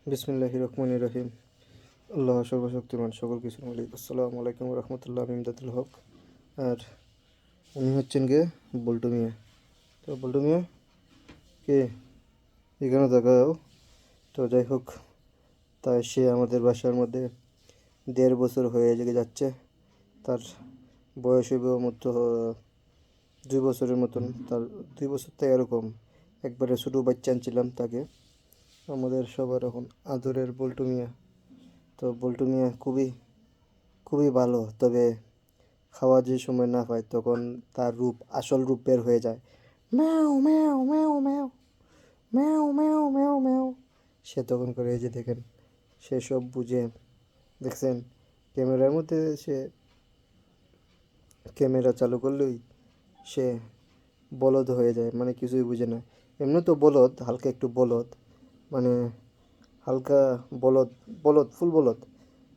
বিসমিল্লাহির রহমানির রহিম। আল্লাহ সর্বশক্তিমান, সকল কিছুর মালিক। আসসালামু আলাইকুম রহমতুল্লাহ। আমি ইমদাদুল হক। আর উনি হচ্ছেন গে বল্টু মিয়া। তো বল্টু মিয়া কে এখানে দেখাও। তো যাই হোক, তাই সে আমাদের বাসার মধ্যে 1.5 বছর হয়ে যাচ্ছে। তার বয়স হইব মতো 2 বছরের মতন। তার 2 বছর থেকে এরকম একবারে ছোটো বাচ্চা আনছিলাম তাকে। আমাদের সবার এখন আদরের বল্টু মিয়া। তো বল্টু মিয়া খুবই খুবই ভালো, তবে খাওয়ার যে সময় না পায় তখন তার আসল রূপ বের হয়ে যায়। ম্যাও ম্যাও ম্যাও ম্যাও ম্যাও ম্যাও ম্যাও ম্যাও। সে তখন করে, এই যে দেখেন, সে সব বুঝে। দেখছেন, ক্যামেরার মধ্যে সে ক্যামেরা চালু করলেই সে বলদ হয়ে যায়, মানে কিছুই বুঝে না। এমনি তো বলদ, হালকা একটু বলদ, মানে হালকা বলদ, বলদ ফুল বলদ।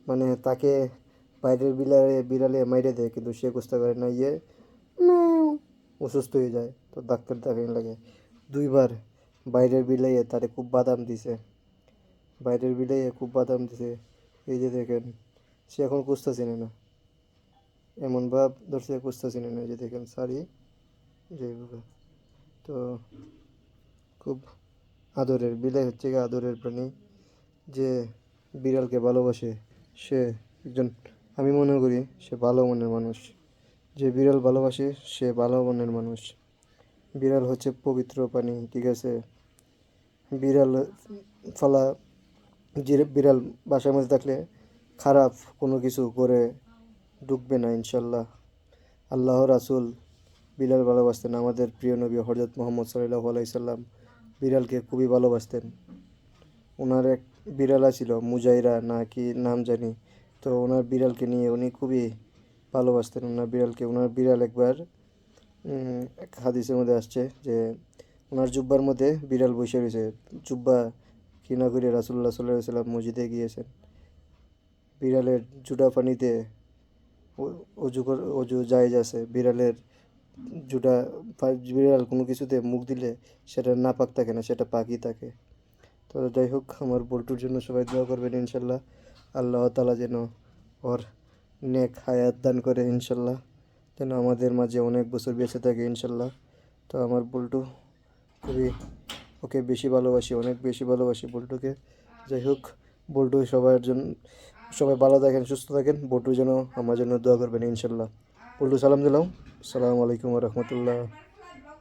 মানে তাকে বাইরের বিড়ালে মাইরে দেয়, কিন্তু সে বুঝতে পারে না, ম্যাও, অসুস্থ হয়ে যায়। তো ডাক্তার দেখানো লাগে 2বার। বাইরের বিলাইয়ে তারে খুব বাদাম দিছে, বাইরের বিলাইয়ে খুব বাদাম দিছে। এই যে দেখেন, সে এখন কুস্তা চিনে না, এমন ভাব ধরছে কুস্তা চিনে না। এই যে দেখেন সারি যেভাবে। তো খুব আদরের বিলাই হচ্ছে গিয়ে আদরের প্রাণী। যে বিড়ালকে ভালোবাসে সে একজন, আমি মনে করি সে ভালো মনের মানুষ। যে বিড়াল ভালোবাসে সে ভালো মনের মানুষ। বিড়াল হচ্ছে পবিত্র প্রাণী, ঠিক আছে? বিড়াল ফালা, যে বিড়াল বাসার মধ্যে থাকলে খারাপ কোনো কিছু করে ঢুকবে না ইনশাল্লাহ। আল্লাহ রাসূল বিড়াল ভালোবাসতেন। আমাদের প্রিয় নবী হযরত মুহাম্মদ সাল্লাল্লাহু আলাইহি সাল্লাম বিড়ালকে খুবই ভালোবাসতেন। ওনার এক বিড়ালা ছিল, মুজাইরা না কি নাম জানি। তো ওনার বিড়ালকে নিয়ে উনি খুবই ভালোবাসতেন ওনার বিড়ালকে। ওনার বিড়াল একবার এক হাদিসের মধ্যে আসছে যে ওনার জুব্বার মধ্যে বিড়াল বসে রয়েছে। জুব্বা কিনা করে রাসূলুল্লাহ সাল্লাল্লাহু আলাইহি সাল্লাম মসজিদে গিয়েছেন। বিড়ালের জুটা পানিতে অজু জায়েজ আছে। বিড়ালের জুটা, বিড়াল কোনো কিছুতে মুখ দিলে সেটা নাপাক থাকে না, সেটা পাকই থাকে। তো যাই হোক, আমার বল্টুর জন্য সবাই দোয়া করবেন ইনশাল্লাহ। আল্লাহ তাআলা যেন ওর নেক হায়াত দান করে ইনশাল্লাহ, যেন আমাদের মাঝে অনেক বছর বেঁচে থাকে ইনশাল্লাহ। তো আমার বল্টু খুবই, ওকে বেশি ভালোবাসি, অনেক বেশি ভালোবাসি বল্টুকে। যাই হোক, বল্টু সবার জন্য, সবাই ভালো থাকেন, সুস্থ থাকেন। বল্টুর জন্য আমার জন্য দোয়া করবেন ইনশাল্লাহ। বল্টু সালাম দিলাম। আসসালামু আলাইকুম রহমতুল্লাহ।